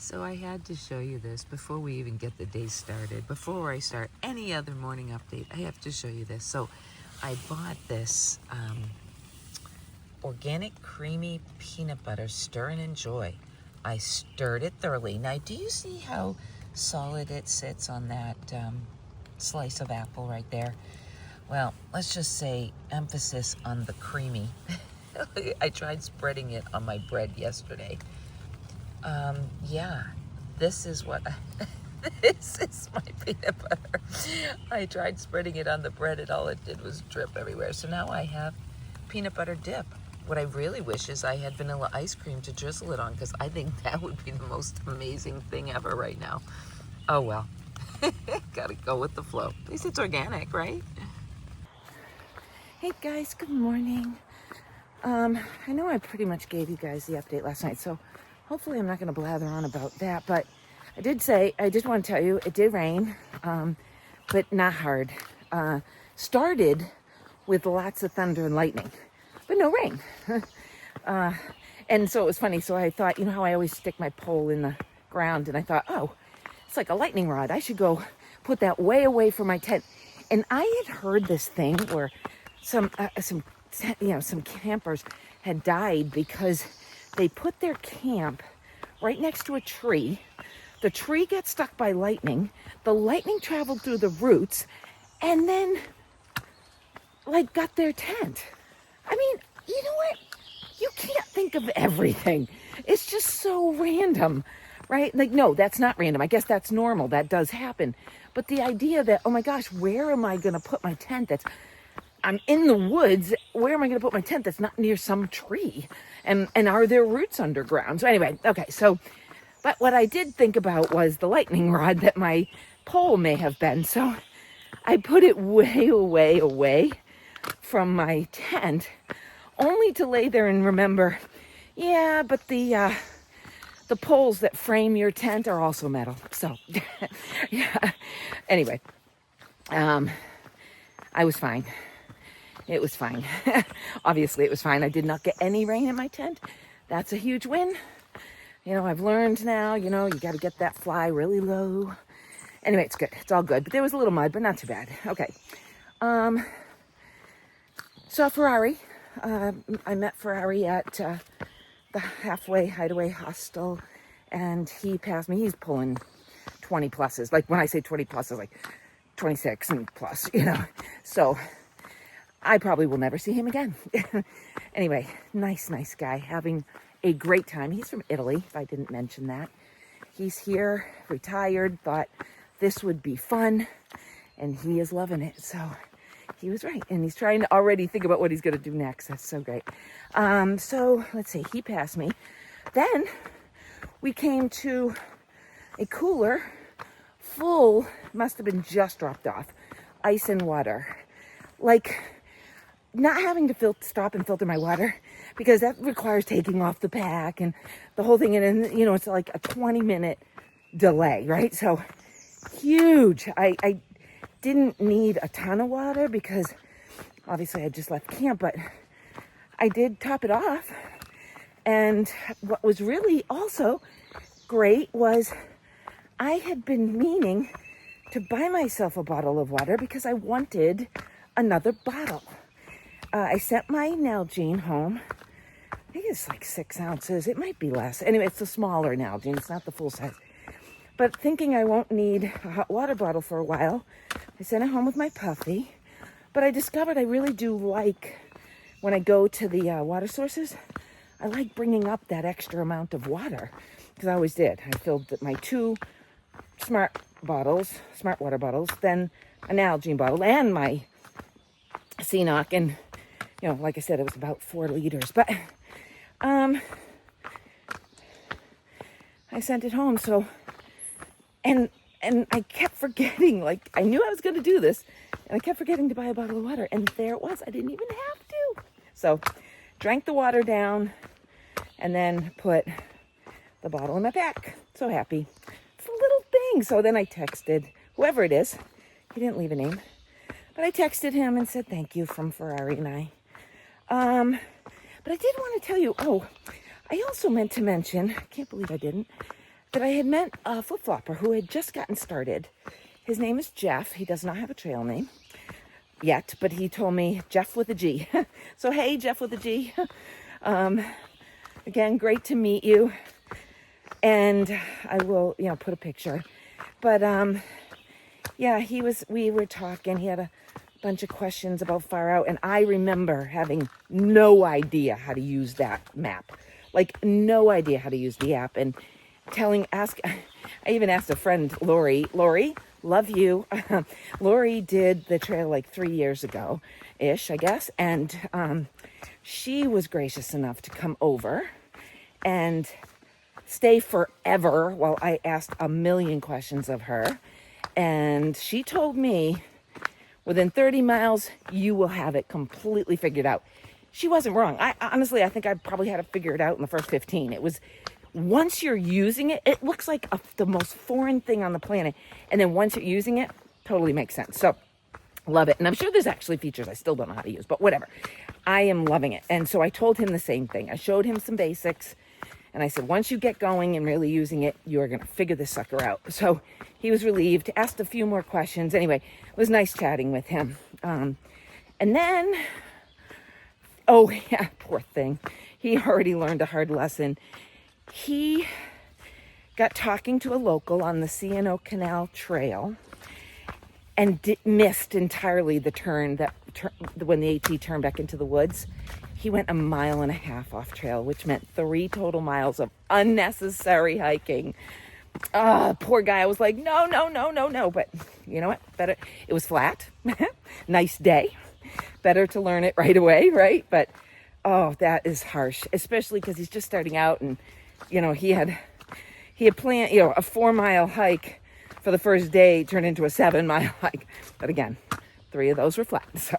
So I had to show you this before we even get the day started. Before I start any other morning update, I have to show you this. So I bought this organic creamy peanut butter stir and enjoy. I stirred it thoroughly. Now, do you see how solid it sits on that slice of apple right there? Well, let's just say emphasis on the creamy. I tried spreading it on my bread yesterday. Yeah, this is what this is my peanut butter. I tried spreading it on the bread and all it did was drip everywhere. So now I have peanut butter dip. What I really wish is I had vanilla ice cream to drizzle it on, because I think that would be the most amazing thing ever right now. Oh well, gotta go with the flow. At least it's organic, right? Hey guys, good morning. I know I pretty much gave you guys the update last night, so hopefully I'm not going to blather on about that, but I did want to tell you it did rain, but not hard. Started with lots of thunder and lightning, but no rain. And so it was funny. So I thought, you know how I always stick my pole in the ground, and I thought, oh, it's like a lightning rod. I should go put that way away from my tent. And I had heard this thing where some campers had died because they put their camp right next to a tree. The tree got stuck by lightning. The lightning traveled through the roots and then got their tent. I mean, you know what? You can't think of everything. It's just so random, right? No, that's not random. I guess that's normal. That does happen. But the idea that, oh my gosh, where am I going to put my tent I'm in the woods. Where am I going to put my tent that's not near some tree? And are there roots underground? So anyway, okay. But what I did think about was the lightning rod that my pole may have been. So I put it way away from my tent, only to lay there and remember, yeah, but the poles that frame your tent are also metal. So yeah. Anyway, I was fine. It was fine. Obviously, it was fine. I did not get any rain in my tent. That's a huge win. You know, I've learned now, you got to get that fly really low. Anyway, it's good. It's all good. But there was a little mud, but not too bad. Okay. Saw Ferrari. I met Ferrari at the halfway hideaway hostel, and he passed me. He's pulling 20 pluses. Like when I say 20 pluses, like 26 and plus, So I probably will never see him again. Anyway, nice guy, having a great time. He's from Italy, if I didn't mention that. He's here, retired, thought this would be fun, and he is loving it. So he was right, and he's trying to already think about what he's going to do next. That's so great. So let's see, he passed me. Then we came to a cooler full, must have been just dropped off, ice and water. Not having to stop and filter my water, because that requires taking off the pack and the whole thing. And it's like a 20-minute delay, right? So huge. I didn't need a ton of water because obviously I just left camp, but I did top it off. And what was really also great was I had been meaning to buy myself a bottle of water because I wanted another bottle. I sent my Nalgene home. I think it's like 6 ounces. It might be less. Anyway, it's a smaller Nalgene. It's not the full size. But thinking I won't need a hot water bottle for a while, I sent it home with my Puffy. But I discovered I really do like, when I go to the water sources, I like bringing up that extra amount of water. Because I always did. I filled my 2 smart water bottles, then a Nalgene bottle, and my CNOC, and like I said, it was about 4 liters. But I sent it home. So and I kept forgetting. I knew I was going to do this, and I kept forgetting to buy a bottle of water. And there it was. I didn't even have to. So drank the water down, and then put the bottle in my pack. So happy. It's a little thing. So then I texted whoever it is. He didn't leave a name. But I texted him and said thank you from Ferrari and I. But I did want to tell you, I also meant to mention, I can't believe I didn't, that I had met a flip-flopper who had just gotten started. His name is Jeff. He does not have a trail name yet, but he told me Jeff with a G. So, hey, Jeff with a G. Again, great to meet you. And I will, put a picture. But, yeah, we were talking. He had a bunch of questions about Far Out. And I remember having no idea how to use that map. Like, no idea how to use the app. And I even asked a friend, Lori, love you. Lori did the trail like 3 years ago-ish, I guess. And she was gracious enough to come over and stay forever while I asked a million questions of her. And she told me, within 30 miles, you will have it completely figured out. She wasn't wrong. I think I probably had it figured out in the first 15. It was, once you're using it, it looks like the most foreign thing on the planet. And then once you're using it, totally makes sense. So, love it. And I'm sure there's actually features I still don't know how to use, but whatever. I am loving it. And so I told him the same thing. I showed him some basics. And I said, once you get going and really using it, you're going to figure this sucker out. So he was relieved, asked a few more questions. Anyway, it was nice chatting with him. And then, oh yeah, poor thing. He already learned a hard lesson. He got talking to a local on the C&O Canal Trail and missed entirely the turn when the AT turned back into the woods. He went 1.5 miles off trail, which meant 3 total miles of unnecessary hiking. Poor guy. I was like, no. But you know what? Better. It was flat. Nice day. Better to learn it right away, right? But, that is harsh, especially because he's just starting out. And, he had planned, a 4-mile hike for the first day turned into a 7-mile hike. But again, 3 of those were flat. So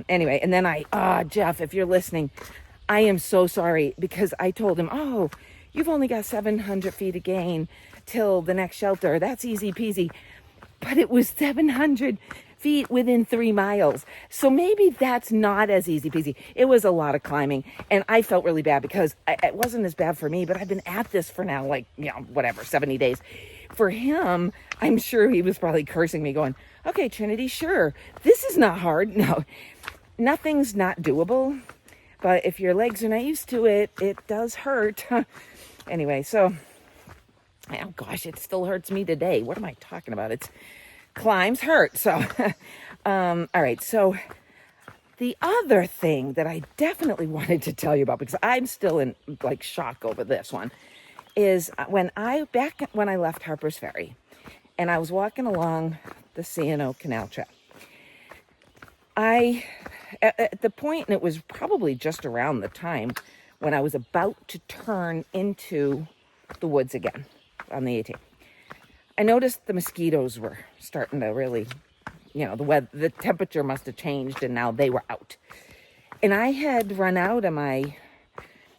anyway, and then Jeff, if you're listening, I am so sorry because I told him, you've only got 700 feet to gain till the next shelter. That's easy peasy. But it was 700 feet within 3 miles. So maybe that's not as easy peasy. It was a lot of climbing. And I felt really bad because it wasn't as bad for me, but I've been at this for now, 70 days. For him, I'm sure he was probably cursing me going, okay, Trinity, sure. This is not hard. No, nothing's not doable. But if your legs are not used to it, it does hurt. Anyway, so, oh gosh, it still hurts me today. What am I talking about? Climbs hurt. So, all right. So the other thing that I definitely wanted to tell you about, because I'm still in shock over this one, is when I left Harper's Ferry and I was walking along the C&O Canal Trail, at the point, and it was probably just around the time when I was about to turn into the woods again on the 18th, I noticed the mosquitoes were starting to really, the temperature must have changed and now they were out. And I had run out of my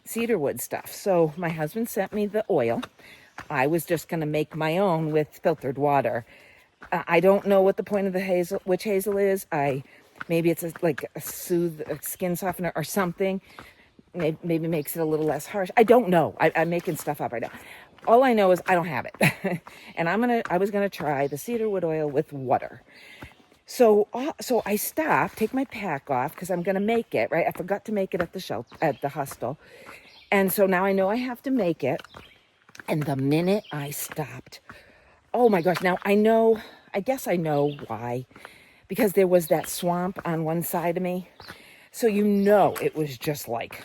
cedarwood stuff. So my husband sent me the oil. I was just going to make my own with filtered water. I don't know what the point of the witch hazel is. Maybe it's a skin softener or something. Maybe makes it a little less harsh. I don't know. I'm making stuff up right now. All I know is I don't have it. And I was going to try the cedarwood oil with water. So I stopped, take my pack off because I'm going to make it, right? I forgot to make it at the hostel. And so now I know I have to make it. And the minute I stopped, oh my gosh, now I guess I know why. Because there was that swamp on one side of me. So it was just like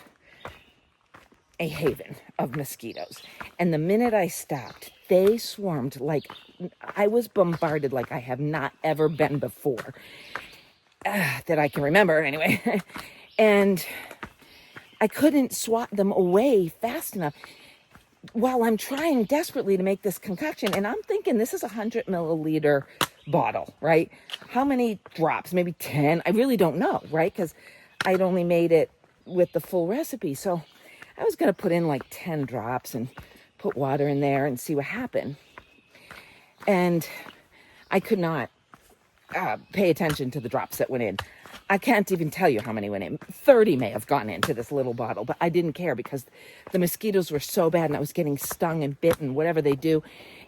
a haven of mosquitoes. And the minute I stopped, they swarmed I was bombarded like I have not ever been before. That I can remember anyway. And I couldn't swat them away fast enough while I'm trying desperately to make this concoction. And I'm thinking this is a 100 milliliter bottle, right? How many drops? Maybe 10. I really don't know, right? Because I'd only made it with the full recipe. So I was going to put in 10 drops and put water in there and see what happened. And I could not pay attention to the drops that went in. I can't even tell you how many went in. 30 may have gone into this little bottle, but I didn't care because the mosquitoes were so bad and I was getting stung and bitten, whatever they do.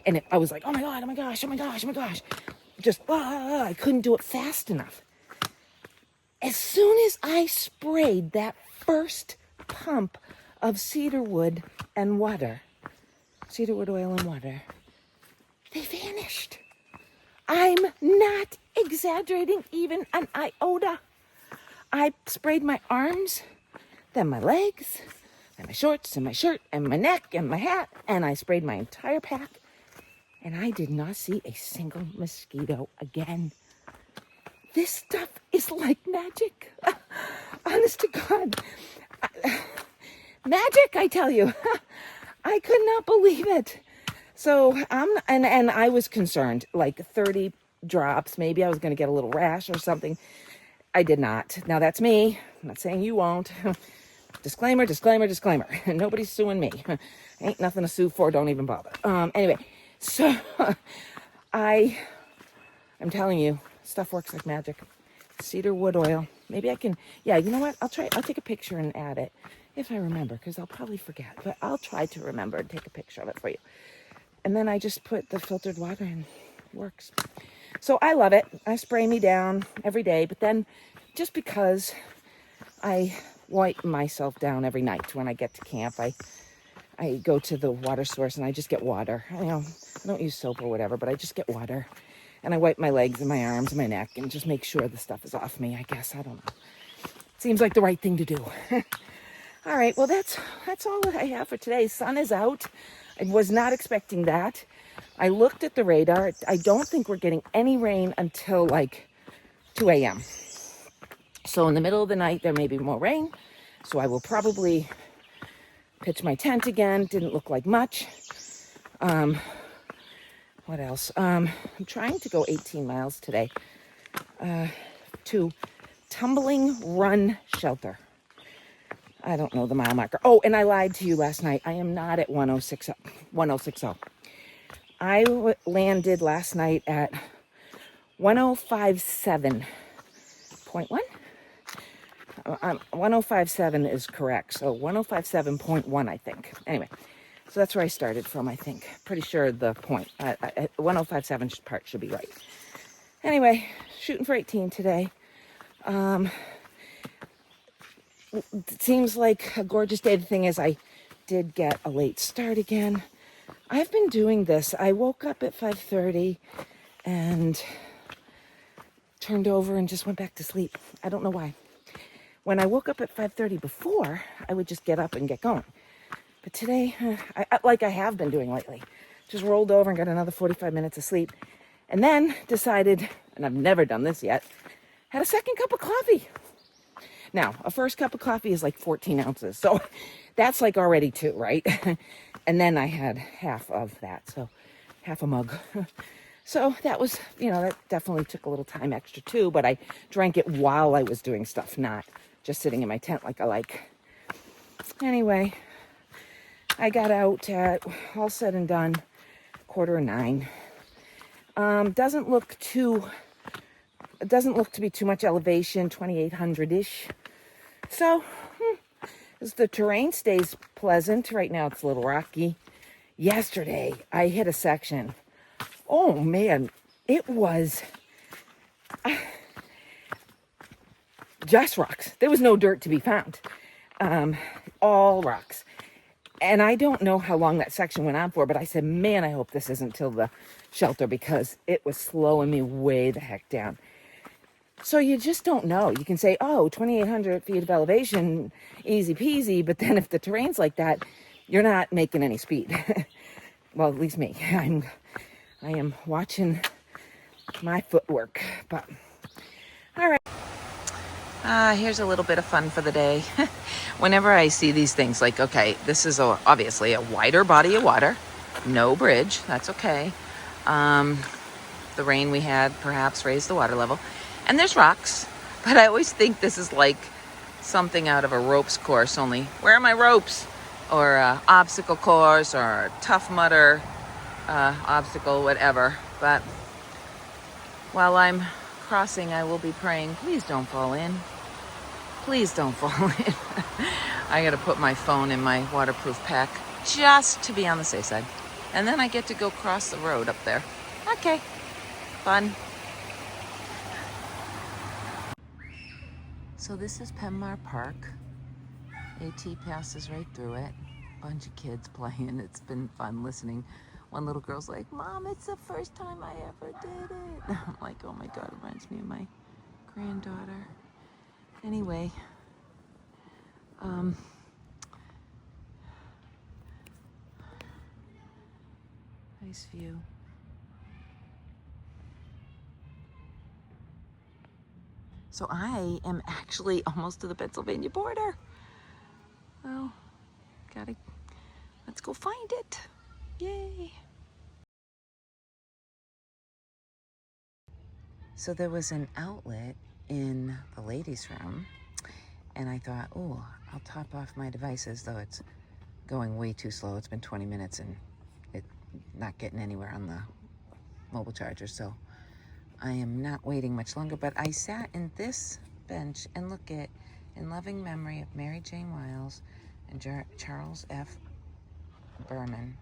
And I was like, oh my God, oh my gosh, oh my gosh, oh my gosh. Just, I couldn't do it fast enough. As soon as I sprayed that first pump of cedarwood and water, cedarwood oil and water, they vanished. I'm not exaggerating even an iota. I sprayed my arms, then my legs, and my shorts, and my shirt, and my neck, and my hat, and I sprayed my entire pack, and I did not see a single mosquito again. This stuff is like magic. Honest to God. Magic, I tell you. I could not believe it. So and I was concerned, like 30 drops, maybe I was going to get a little rash or something. I did not. Now that's me. I'm not saying you won't. Disclaimer, disclaimer, disclaimer. Nobody's suing me. Ain't nothing to sue for. Don't even bother. Anyway, so I'm telling you, stuff works like magic. Cedar wood oil. Maybe I can, yeah, you know what? I'll take a picture and add it if I remember, because I'll probably forget, but I'll try to remember and take a picture of it for you. And then I just put the filtered water in. It works. So I love it. I spray me down every day, but then just because I wipe myself down every night when I get to camp, I go to the water source and I just get water. I don't use soap or whatever, but I just get water. And I wipe my legs and my arms and my neck and just make sure the stuff is off me, I guess. I don't know. Seems like the right thing to do. All right, well, that's all that I have for today. Sun is out. I was not expecting that. I looked at the radar. I don't think we're getting any rain until like 2 a.m. So in the middle of the night, there may be more rain. So I will probably pitch my tent again. Didn't look like much. What else? I'm trying to go 18 miles today to Tumbling Run Shelter. I don't know the mile marker. Oh, and I lied to you last night. I am not at 1060. I landed last night at 1057.1. 1057 is correct. So 1057.1, I think. Anyway, so that's where I started from, I think. Pretty sure the point. 1057 part should be right. Anyway, shooting for 18 today. It seems like a gorgeous day. The thing is, I did get a late start again. I've been doing this. I woke up at 5:30 and turned over and just went back to sleep. I don't know why. When I woke up at 5:30 before, I would just get up and get going. But today, like I have been doing lately, just rolled over and got another 45 minutes of sleep. And then decided, and I've never done this yet, had a second cup of coffee. Now, a first cup of coffee is like 14 ounces. So that's like already 2, right? And then I had half of that. So half a mug. So that was, that definitely took a little time extra too. But I drank it while I was doing stuff, not just sitting in my tent like I like. Anyway, I got out at, all said and done, 8:45. It doesn't look to be too much elevation, 2,800-ish. So, as the terrain stays pleasant, right now it's a little rocky. Yesterday, I hit a section. Oh, man, it was just rocks. There was no dirt to be found. All rocks. And I don't know how long that section went on for, but I said, man, I hope this isn't till the shelter because it was slowing me way the heck down. So you just don't know. You can say, 2,800 feet of elevation, easy peasy. But then if the terrain's like that, you're not making any speed. Well, at least me. I am watching my footwork. But all right. Here's a little bit of fun for the day. Whenever I see these things, like, okay, this is obviously a wider body of water. No bridge. That's okay. The rain we had perhaps raised the water level. And there's rocks, but I always think this is like something out of a ropes course, only where are my ropes? Or obstacle course or Tough Mudder obstacle, whatever. But while I'm crossing, I will be praying, please don't fall in. Please don't fall in. I gotta put my phone in my waterproof pack just to be on the safe side. And then I get to go cross the road up there. Okay, fun. So this is Penmar Park. AT passes right through it. Bunch of kids playing. It's been fun listening. One little girl's like, Mom, it's the first time I ever did it. I'm like, oh my God, it reminds me of my granddaughter. Anyway, nice view. So I am actually almost to the Pennsylvania border. Well, let's go find it. Yay. So there was an outlet in the ladies' room, and I thought, oh, I'll top off my devices, though it's going way too slow. It's been 20 minutes and it's not getting anywhere on the mobile charger, so I am not waiting much longer. But I sat in this bench and look at, in loving memory of Mary Jane Wiles and Charles F. Berman,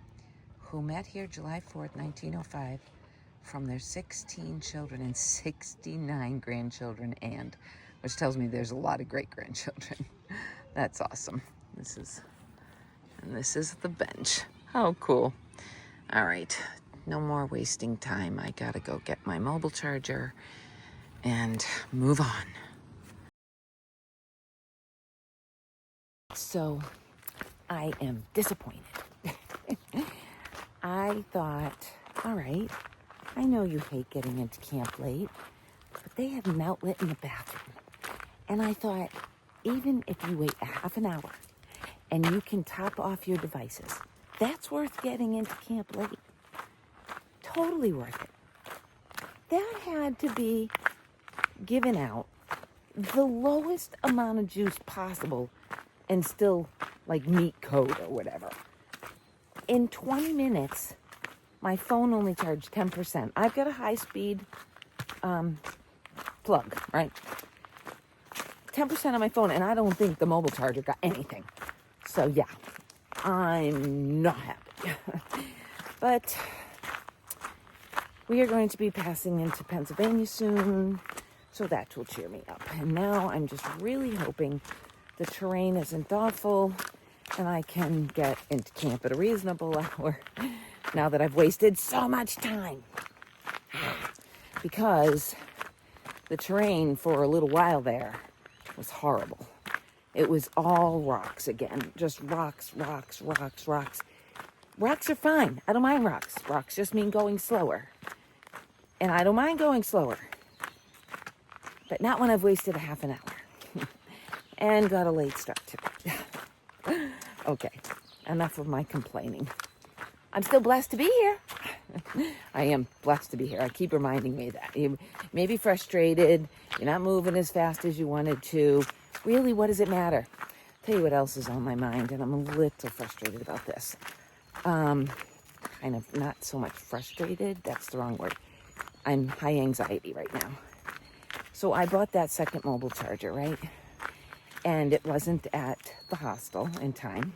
who met here July 4th, 1905, from their 16 children and 69 grandchildren, and which tells me there's a lot of great-grandchildren. That's awesome. This is the bench. How cool. All right, no more wasting time. I gotta go get my mobile charger and move on. So I am disappointed. I thought, all right, I know you hate getting into camp late, but they have an outlet in the bathroom. And I thought, even if you wait a half an hour and you can top off your devices, that's worth getting into camp late. Totally worth it. That had to be given out the lowest amount of juice possible and still like meet code or whatever. In 20 minutes, my phone only charged 10%. I've got a high-speed plug, right? 10% on my phone, and I don't think the mobile charger got anything. So yeah, I'm not happy. But we are going to be passing into Pennsylvania soon, so that will cheer me up. And now I'm just really hoping the terrain isn't awful and I can get into camp at a reasonable hour now that I've wasted so much time. Because the terrain for a little while there was horrible. It was all rocks again. Just rocks, rocks, rocks, rocks. Rocks are fine. I don't mind rocks. Rocks just mean going slower. And I don't mind going slower. But not when I've wasted a half an hour. And got a late start today. Okay, enough of my complaining. I'm still blessed to be here. I am blessed to be here. I keep reminding me that. You may be frustrated. You're not moving as fast as you wanted to. Really, what does it matter? Tell you what else is on my mind, and I'm a little frustrated about this. Kind of not so much frustrated. That's the wrong word. I'm high anxiety right now. So I bought that second mobile charger, right? And it wasn't at the hostel in time.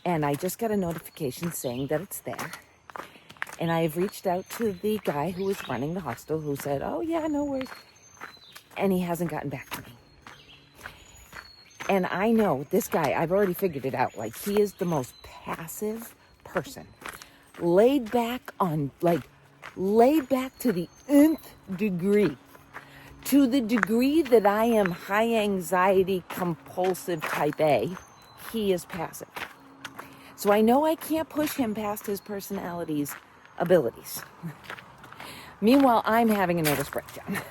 And I just got a notification saying that it's there. And I have reached out to the guy who was running the hostel, who said, oh yeah, no worries. And he hasn't gotten back to me. And I know this guy, I've already figured it out. Like, he is the most passive person. Laid back to the nth degree. To the degree that I am high anxiety, compulsive type A, he is passive. So I know I can't push him past his personality's abilities. Meanwhile, I'm having a nervous breakdown.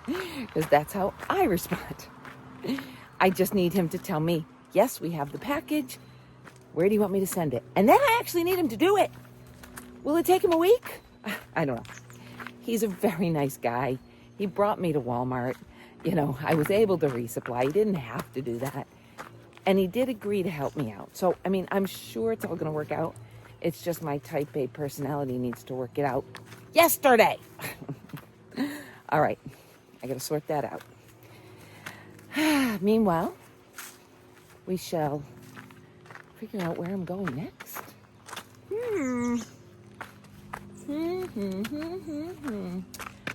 Because that's how I respond. I just need him to tell me, yes, we have the package. Where do you want me to send it? And then I actually need him to do it. Will it take him a week? I don't know. He's a very nice guy. He brought me to Walmart. You know, I was able to resupply. He didn't have to do that. And he did agree to help me out. So, I mean, I'm sure it's all going to work out. It's just my type A personality needs to work it out yesterday. All right, I gotta sort that out. Meanwhile, we shall figure out where I'm going next.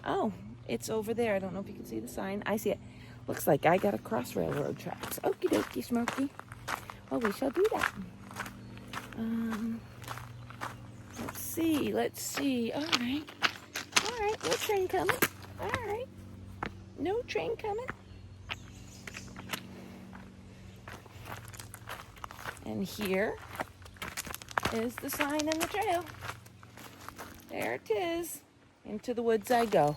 Oh, it's over there. I don't know if you can see the sign. I see it. Looks like I got to cross railroad tracks. Okie dokie, smoky. Well, we shall do that. Let's see. All right. No train coming. All right. No train coming. And here is the sign and the trail. There it is. Into the woods I go.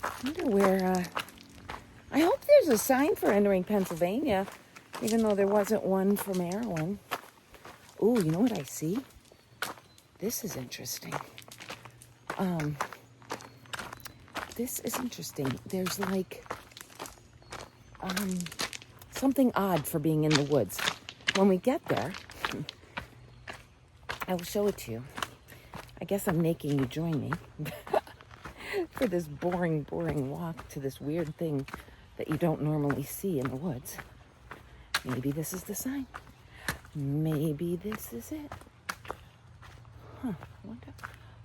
I wonder where, I hope there's a sign for entering Pennsylvania, even though there wasn't one for Maryland. Ooh, you know what I see? This is interesting. This is interesting. There's like, something odd for being in the woods. When we get there, I will show it to you. I guess I'm making you join me for this boring walk to this weird thing that you don't normally see in the woods. Maybe this is the sign. Maybe this is it. Huh, I wonder.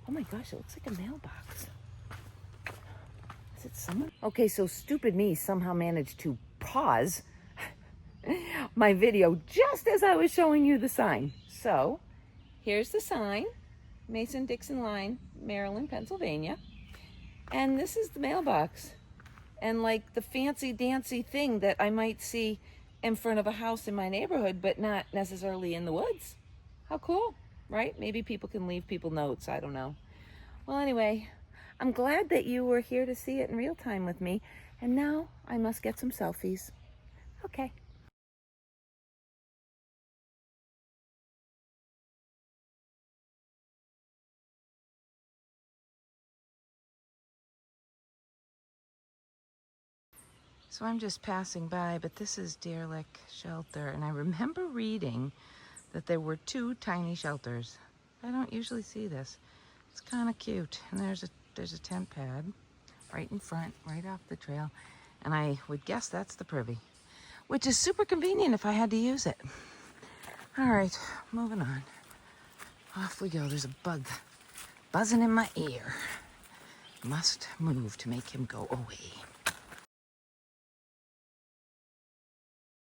Oh my gosh, it looks like a mailbox. Is it someone? Okay, so stupid me somehow managed to pause my video just as I was showing you the sign. So, here's the sign. Mason-Dixon line, Maryland, Pennsylvania. And this is the mailbox. And like the fancy dancy thing that I might see in front of a house in my neighborhood, but not necessarily in the woods. How cool, right? Maybe people can leave people notes, I don't know. Well, anyway, I'm glad that you were here to see it in real time with me. And now I must get some selfies. Okay. So I'm just passing by, but this is Derelict Shelter, and I remember reading that there were 2 tiny shelters. I don't usually see this. It's kind of cute, and there's a tent pad right in front, right off the trail, and I would guess that's the privy, which is super convenient if I had to use it. All right, moving on. Off we go. There's a bug buzzing in my ear. Must move to make him go away.